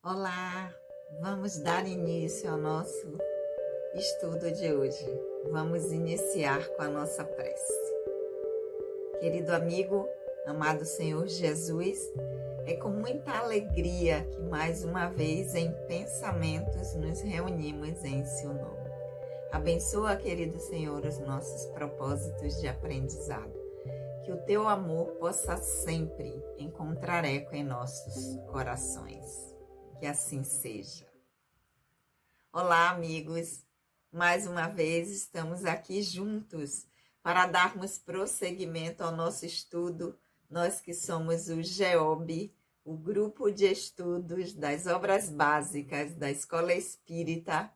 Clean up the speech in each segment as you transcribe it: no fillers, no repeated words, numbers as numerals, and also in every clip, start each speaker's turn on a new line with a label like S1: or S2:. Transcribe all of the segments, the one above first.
S1: Olá, vamos dar início ao nosso estudo de hoje. Vamos iniciar com a nossa prece. Querido amigo, amado Senhor Jesus, é com muita alegria que mais uma vez em pensamentos nos reunimos em seu nome. Abençoa, querido Senhor, os nossos propósitos de aprendizado. Que o teu amor possa sempre encontrar eco em nossos corações. Que assim seja. Olá, amigos. Mais uma vez estamos aqui juntos para darmos prosseguimento ao nosso estudo. Nós que somos o GEOB, o Grupo de Estudos das Obras Básicas da Escola Espírita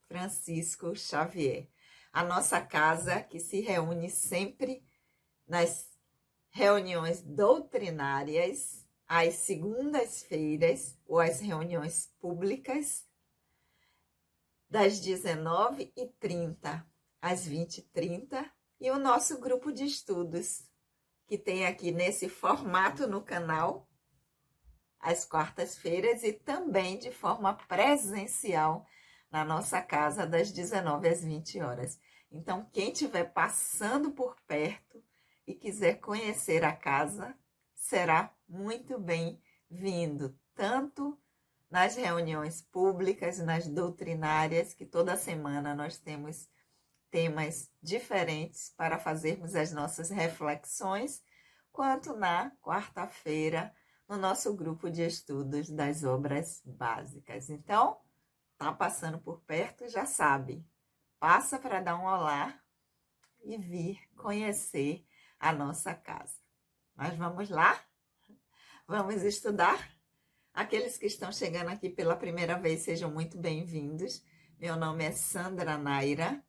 S1: Francisco Xavier. A nossa casa que se reúne sempre nas reuniões doutrinárias, às segundas-feiras, ou às reuniões públicas, das 19h30 às 20h30, e o nosso grupo de estudos, que tem aqui nesse formato no canal, às quartas-feiras, e também de forma presencial na nossa casa, das 19h às 20h. Então, quem estiver passando por perto e quiser conhecer a casa, será muito bem-vindo, tanto nas reuniões públicas, nas doutrinárias, que toda semana nós temos temas diferentes para fazermos as nossas reflexões, quanto na quarta-feira, no nosso grupo de estudos das obras básicas. Então, tá passando por perto, já sabe, passa para dar um olá e vir conhecer a nossa casa. Mas vamos lá? Vamos estudar? Aqueles que estão chegando aqui pela primeira vez, sejam muito bem-vindos. Meu nome é Sandra Naira.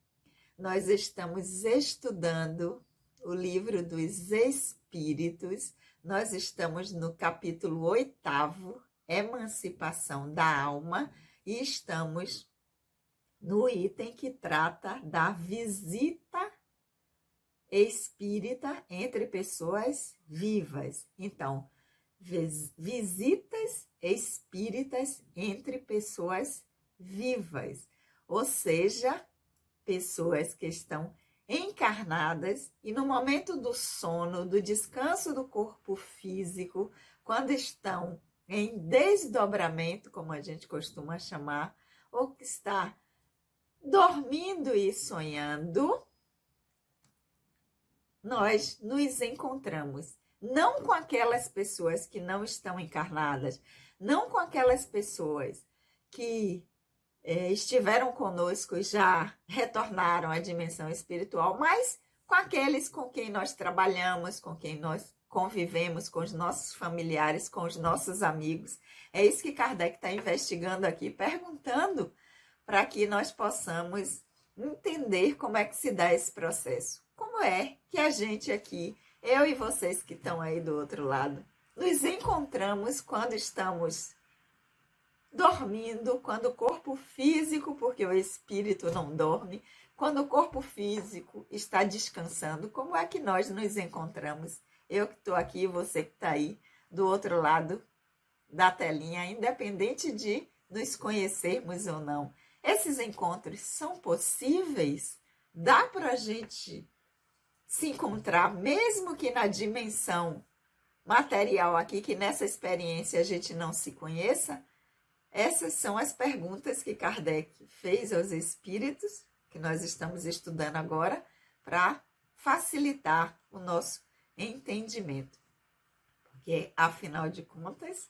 S1: Nós estamos estudando o livro dos Espíritos. Nós estamos no capítulo 8º, Emancipação da Alma, e estamos no item que trata da visita espírita entre pessoas vivas. Então, visitas espíritas entre pessoas vivas, ou seja, pessoas que estão encarnadas e no momento do sono, do descanso do corpo físico, quando estão em desdobramento, como a gente costuma chamar, ou que está dormindo e sonhando, nós nos encontramos, não com aquelas pessoas que não estão encarnadas, não com aquelas pessoas que estiveram conosco e já retornaram à dimensão espiritual, mas com aqueles com quem nós trabalhamos, com quem nós convivemos, com os nossos familiares, com os nossos amigos. É isso que Kardec está investigando aqui, perguntando para que nós possamos entender como é que se dá esse processo. Como é que a gente aqui, eu e vocês que estão aí do outro lado, nos encontramos quando estamos dormindo, quando o corpo físico, porque o espírito não dorme, quando o corpo físico está descansando, como é que nós nos encontramos? Eu que estou aqui, você que está aí do outro lado da telinha, independente de nos conhecermos ou não. Esses encontros são possíveis? Dá para a gente se encontrar, mesmo que na dimensão material aqui, que nessa experiência a gente não se conheça? Essas são as perguntas que Kardec fez aos espíritos, que nós estamos estudando agora, para facilitar o nosso entendimento. Porque, afinal de contas,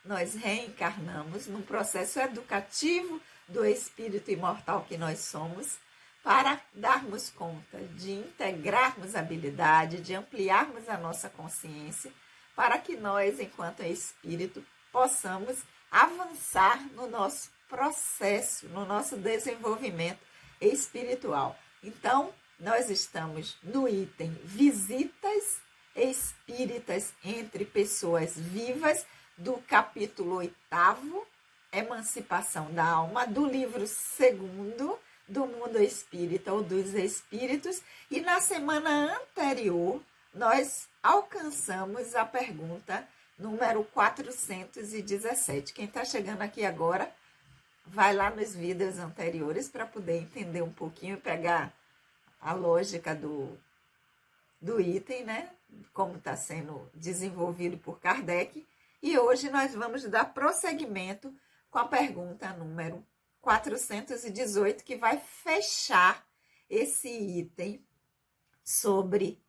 S1: nós reencarnamos num processo educativo do espírito imortal que nós somos, para darmos conta de integrarmos a habilidade, de ampliarmos a nossa consciência, para que nós, enquanto espírito, possamos avançar no nosso processo, no nosso desenvolvimento espiritual. Então, nós estamos no item Visitas Espíritas entre Pessoas Vivas, do capítulo 8º, Emancipação da Alma, do livro 2º, do Mundo Espírita ou dos Espíritos, e na semana anterior nós alcançamos a pergunta número 417. Quem está chegando aqui agora, vai lá nos vídeos anteriores para poder entender um pouquinho e pegar a lógica do item, né? Como está sendo desenvolvido por Kardec. E hoje nós vamos dar prosseguimento com a pergunta número 418, que vai fechar esse item sobre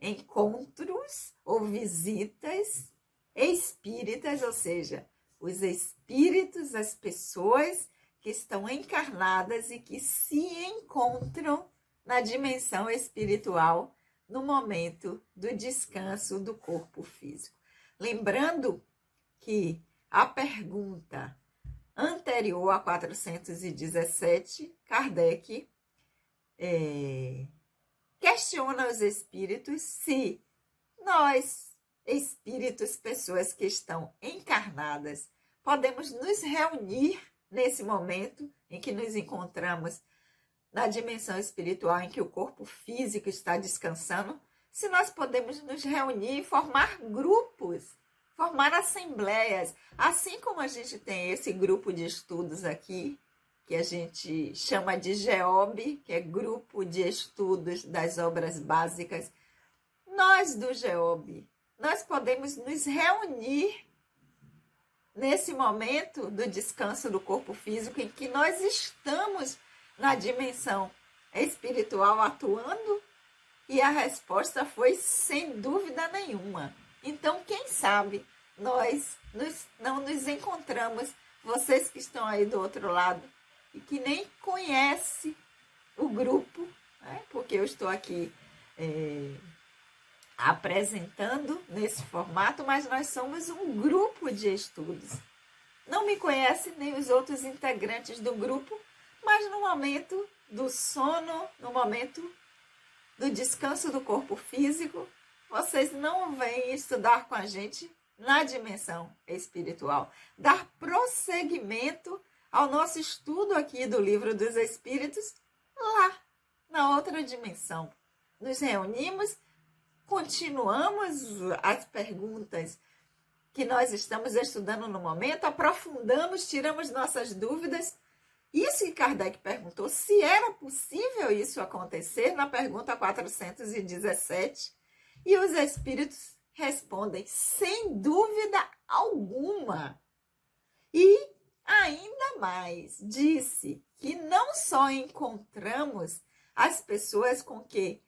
S1: encontros ou visitas espíritas, ou seja, os espíritos, as pessoas que estão encarnadas e que se encontram na dimensão espiritual no momento do descanso do corpo físico. Lembrando que a pergunta anterior a 417, Kardec questiona os espíritos se nós, espíritos, pessoas que estão encarnadas, podemos nos reunir nesse momento em que nos encontramos na dimensão espiritual em que o corpo físico está descansando, se nós podemos nos reunir e formar grupos, formar assembleias, assim como a gente tem esse grupo de estudos aqui, que a gente chama de GEOB, que é Grupo de Estudos das Obras Básicas. Nós do GEOB, nós podemos nos reunir nesse momento do descanso do corpo físico em que nós estamos na dimensão espiritual atuando? E a resposta foi sem dúvida nenhuma. Então, quem sabe nós não nos encontramos, vocês que estão aí do outro lado e que nem conhecem o grupo, né? Porque eu estou aqui apresentando nesse formato, mas nós somos um grupo de estudos. Não me conhecem nem os outros integrantes do grupo, mas no momento do sono, no momento do descanso do corpo físico, vocês não vêm estudar com a gente na dimensão espiritual, dar prosseguimento ao nosso estudo aqui do Livro dos Espíritos lá, na outra dimensão. Nos reunimos, continuamos as perguntas que nós estamos estudando no momento, aprofundamos, tiramos nossas dúvidas. Isso que Kardec perguntou, se era possível isso acontecer, na pergunta 417, e os espíritos respondem, sem dúvida alguma. E ainda mais, disse que não só encontramos as pessoas com que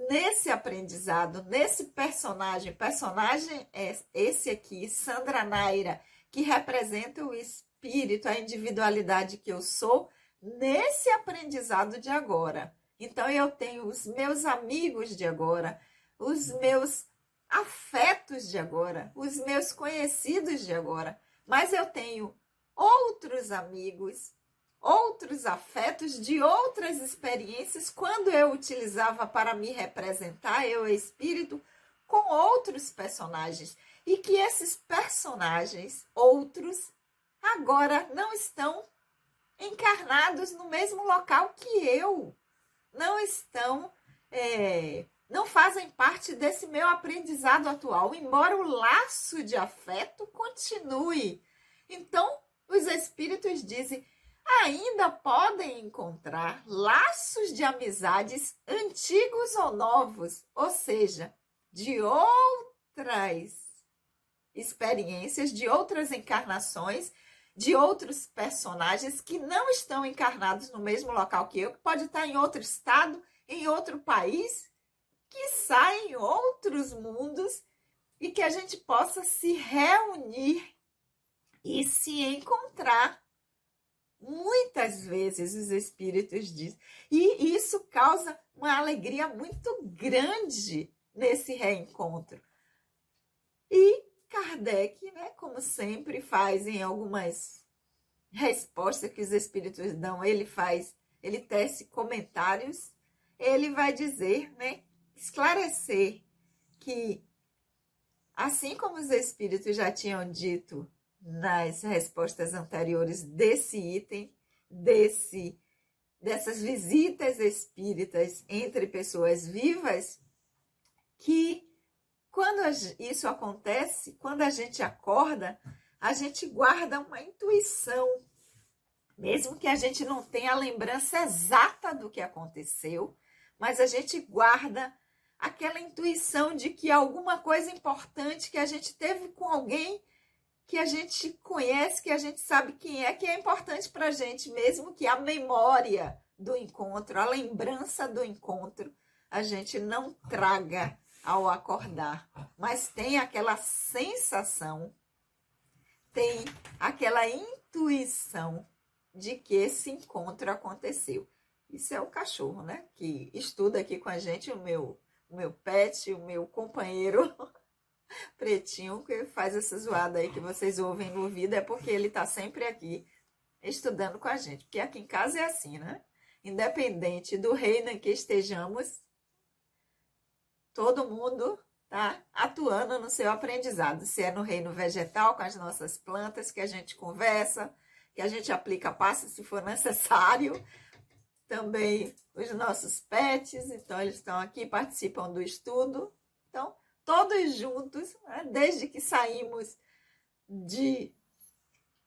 S1: nesse aprendizado, nesse personagem é esse aqui, Sandra Naira, que representa o espírito, a individualidade que eu sou, nesse aprendizado de agora. Então, eu tenho os meus amigos de agora, os meus afetos de agora, os meus conhecidos de agora, mas eu tenho outros amigos, outros afetos de outras experiências quando eu utilizava para me representar, eu espírito, com outros personagens. E que esses personagens, outros, agora não estão encarnados no mesmo local que eu. Não estão, não fazem parte desse meu aprendizado atual, embora o laço de afeto continue. Então, os espíritos dizem, ainda podem encontrar laços de amizades antigos ou novos, ou seja, de outras experiências, de outras encarnações, de outros personagens que não estão encarnados no mesmo local que eu, que pode estar em outro estado, em outro país, quiçá em outros mundos, e que a gente possa se reunir e se encontrar. Muitas vezes os espíritos dizem, e isso causa uma alegria muito grande nesse reencontro. E Kardec, né, como sempre faz em algumas respostas que os espíritos dão, ele tece comentários, ele vai dizer, né, esclarecer que, assim como os espíritos já tinham dito nas respostas anteriores desse item, dessas visitas espíritas entre pessoas vivas, que Quando isso acontece, quando a gente acorda, a gente guarda uma intuição, mesmo que a gente não tenha a lembrança exata do que aconteceu, mas a gente guarda aquela intuição de que alguma coisa importante que a gente teve com alguém que a gente conhece, que a gente sabe quem é, que é importante para a gente, mesmo que a memória do encontro, a lembrança do encontro, a gente não traga ao acordar, mas tem aquela sensação, tem aquela intuição de que esse encontro aconteceu. Isso é o cachorro, né? Que estuda aqui com a gente, o meu pet, o meu companheiro pretinho, que faz essa zoada aí que vocês ouvem no ouvido, é porque ele tá sempre aqui estudando com a gente. Porque aqui em casa é assim, né? Independente do reino em que estejamos, todo mundo tá atuando no seu aprendizado. Se é no reino vegetal, com as nossas plantas, que a gente conversa, que a gente aplica passo se for necessário. Também os nossos pets, então eles estão aqui, participam do estudo. Então, todos juntos, né? Desde que saímos de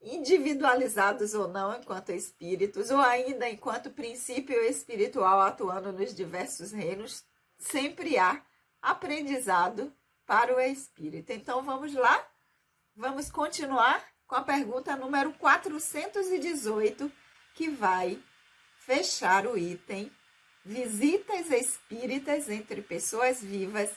S1: individualizados ou não enquanto espíritos, ou ainda enquanto princípio espiritual atuando nos diversos reinos, sempre há aprendizado para o espírito. Então, vamos lá? Vamos continuar com a pergunta número 418, que vai fechar o item Visitas Espíritas entre Pessoas Vivas,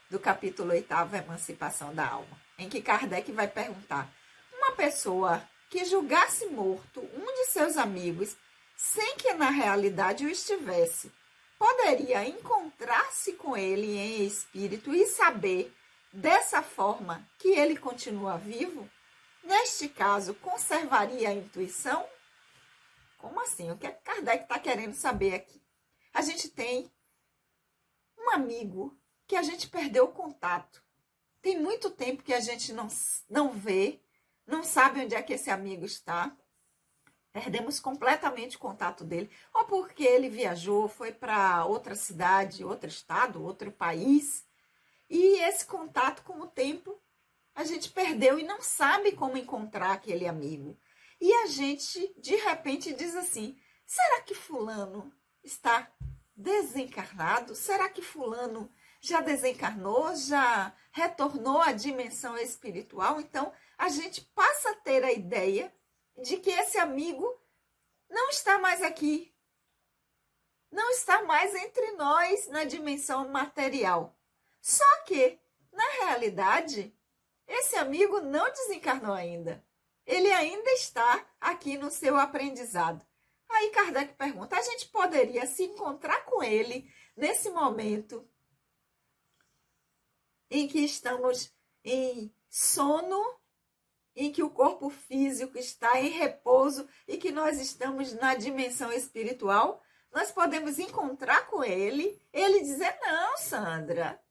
S1: do capítulo 8º, Emancipação da Alma, em que Kardec vai perguntar: uma pessoa que julgasse morto um de seus amigos, sem que na realidade o estivesse, poderia encontrar-se com ele em espírito e saber, dessa forma, que ele continua vivo? Neste caso, conservaria a intuição? Como assim? O que é que Kardec está querendo saber aqui? A gente tem um amigo que a gente perdeu o contato. Tem muito tempo que a gente não vê, não sabe onde é que esse amigo está. Perdemos completamente o contato dele. Ou porque ele viajou, foi para outra cidade, outro estado, outro país. E esse contato, com o tempo, a gente perdeu e não sabe como encontrar aquele amigo. E a gente, de repente, diz assim: será que fulano está desencarnado? Será que fulano já desencarnou, já retornou à dimensão espiritual? Então, a gente passa a ter a ideia de que esse amigo não está mais aqui, não está mais entre nós na dimensão material. Só que, na realidade, esse amigo não desencarnou ainda. Ele ainda está aqui no seu aprendizado. Aí Kardec pergunta: a gente poderia se encontrar com ele nesse momento em que estamos em sono, em que o corpo físico está em repouso e que nós estamos na dimensão espiritual? Nós podemos encontrar com ele, ele dizer: não, Sandra,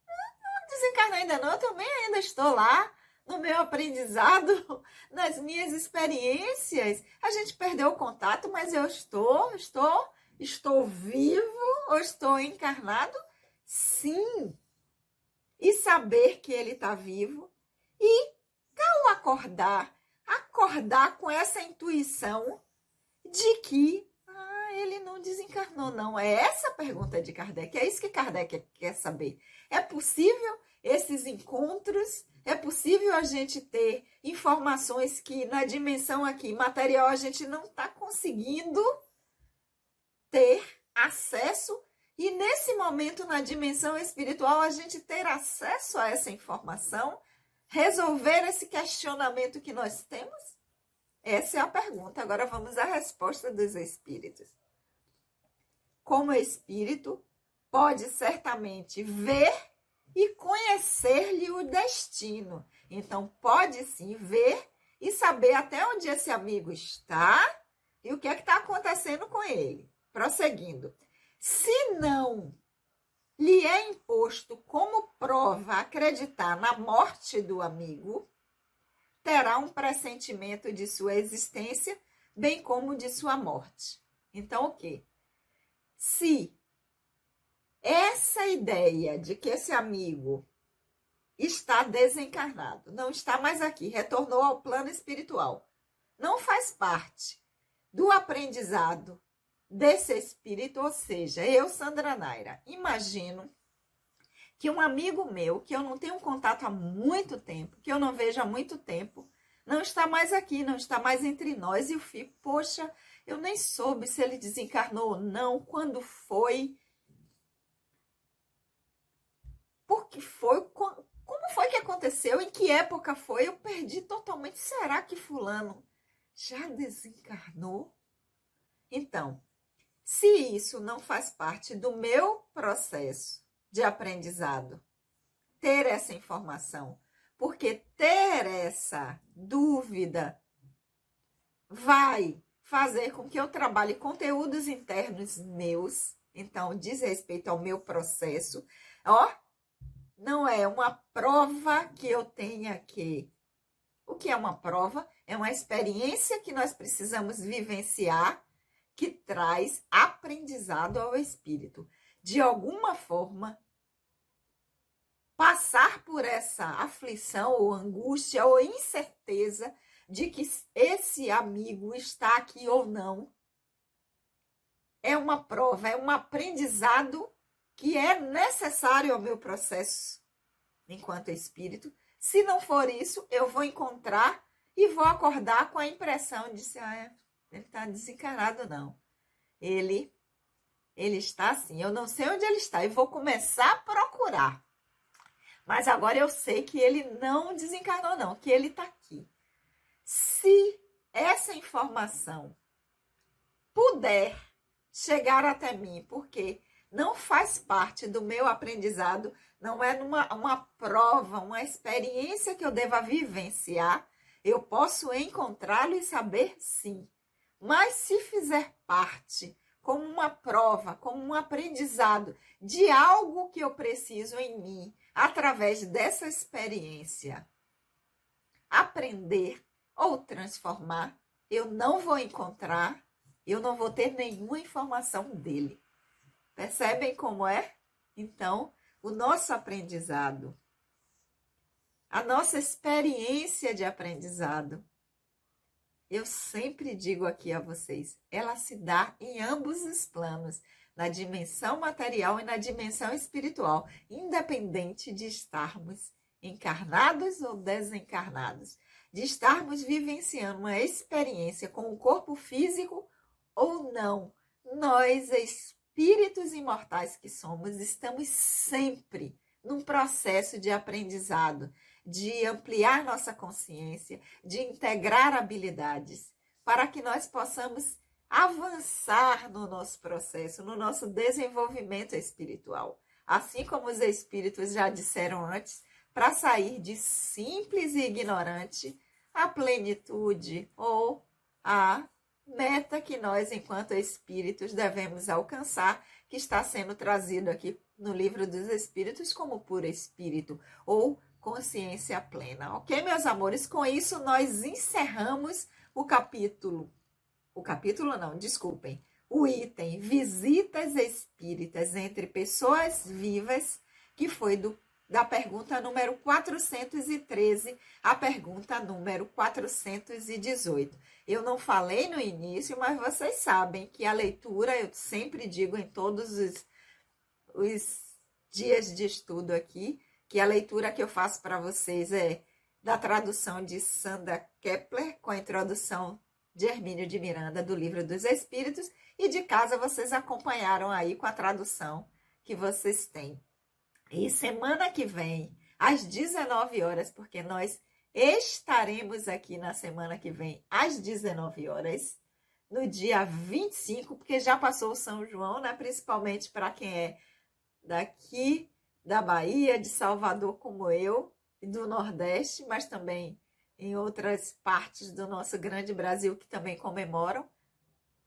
S1: não desencarnou ainda não, eu também ainda estou lá no meu aprendizado, nas minhas experiências. A gente perdeu o contato, mas eu estou vivo ou estou encarnado? Sim. E saber que ele está vivo e, ao acordar com essa intuição de que ele não desencarnou, não. É essa a pergunta de Kardec, é isso que Kardec quer saber. É possível esses encontros? É possível a gente ter informações que na dimensão aqui material a gente não está conseguindo ter acesso, e nesse momento na dimensão espiritual a gente ter acesso a essa informação, resolver esse questionamento que nós temos? Essa é a pergunta. Agora vamos à resposta dos espíritos. Como espírito, pode certamente ver e conhecer-lhe o destino. Então, pode sim ver e saber até onde esse amigo está e o que é que está acontecendo com ele. Prosseguindo. Se não lhe é imposto como prova acreditar na morte do amigo, terá um pressentimento de sua existência, bem como de sua morte. Então, o quê? Se essa ideia de que esse amigo está desencarnado, não está mais aqui, retornou ao plano espiritual. Não faz parte do aprendizado desse espírito, ou seja, eu, Sandra Naira, imagino que um amigo meu, que eu não tenho contato há muito tempo, que eu não vejo há muito tempo, não está mais aqui, não está mais entre nós. E eu fico, poxa, eu nem soube se ele desencarnou ou não, quando foi, por que foi, como foi que aconteceu, em que época foi, eu perdi totalmente. Será que fulano já desencarnou? Então, se isso não faz parte do meu processo de aprendizado, ter essa informação, porque ter essa dúvida vai fazer com que eu trabalhe conteúdos internos meus, então diz respeito ao meu processo, ó, não é uma prova que eu tenha que... O que é uma prova? É uma experiência que nós precisamos vivenciar, que traz aprendizado ao espírito. De alguma forma, passar por essa aflição ou angústia ou incerteza de que esse amigo está aqui ou não, é uma prova, é um aprendizado que é necessário ao meu processo enquanto espírito. Se não for isso, eu vou encontrar e vou acordar com a impressão de se ele está desencarnado, não. Ele está assim, eu não sei onde ele está e vou começar a procurar. Mas agora eu sei que ele não desencarnou, não, que ele está aqui. Se essa informação puder chegar até mim, porque não faz parte do meu aprendizado, não é uma prova, uma experiência que eu deva vivenciar, eu posso encontrá-lo e saber sim. Mas se fizer parte como uma prova, como um aprendizado de algo que eu preciso em mim, através dessa experiência, aprender ou transformar, eu não vou encontrar, eu não vou ter nenhuma informação dele. Percebem como é? Então, o nosso aprendizado, a nossa experiência de aprendizado, eu sempre digo aqui a vocês, ela se dá em ambos os planos, na dimensão material e na dimensão espiritual, independente de estarmos encarnados ou desencarnados, de estarmos vivenciando uma experiência com o corpo físico ou não. Nós, espíritos imortais que somos, estamos sempre num processo de aprendizado, de ampliar nossa consciência, de integrar habilidades, para que nós possamos avançar no nosso processo, no nosso desenvolvimento espiritual. Assim como os espíritos já disseram antes, para sair de simples e ignorante à plenitude ou à meta que nós, enquanto espíritos, devemos alcançar, que está sendo trazido aqui no Livro dos Espíritos como puro espírito ou consciência plena. Ok, meus amores? Com isso, nós encerramos o capítulo. O item Visitas Espíritas entre Pessoas Vivas, que foi da pergunta número 413 à pergunta número 418. Eu não falei no início, mas vocês sabem que a leitura, eu sempre digo em todos os dias de estudo aqui, que a leitura que eu faço para vocês é da tradução de Sandra Kepler, com a introdução de Hermínio de Miranda, do Livro dos Espíritos, e de casa vocês acompanharam aí com a tradução que vocês têm. E semana que vem, às 19 horas, porque nós estaremos aqui na semana que vem, às 19 horas, no dia 25, porque já passou o São João, né? Principalmente para quem é daqui da Bahia, de Salvador, como eu, e do Nordeste, mas também em outras partes do nosso grande Brasil que também comemoram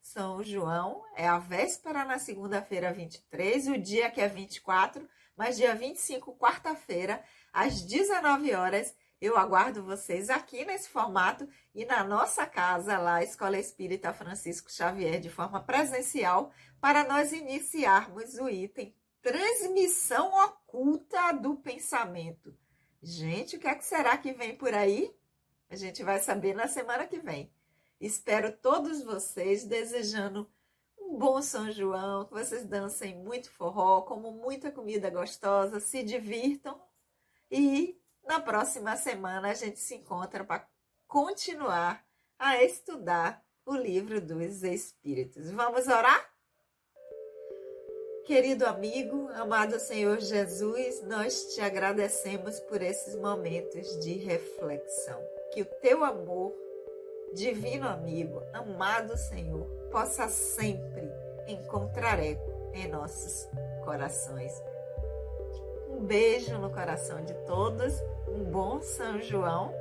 S1: São João. É a véspera na segunda-feira 23, o dia que é 24, mas dia 25, quarta-feira, às 19 horas, eu aguardo vocês aqui nesse formato e na nossa casa lá, Escola Espírita Francisco Xavier, de forma presencial, para nós iniciarmos o item Transmissão Oculta do Pensamento. Gente, o que é que será que vem por aí? A gente vai saber na semana que vem. Espero todos vocês desejando um bom São João, que vocês dancem muito forró, comam muita comida gostosa, se divirtam e na próxima semana a gente se encontra para continuar a estudar o livro dos Espíritos. Vamos orar? Querido amigo, amado Senhor Jesus, nós te agradecemos por esses momentos de reflexão. Que o teu amor, divino amigo, amado Senhor, possa sempre encontrar eco em nossos corações. Um beijo no coração de todos, um bom São João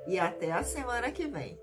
S1: e até a semana que vem.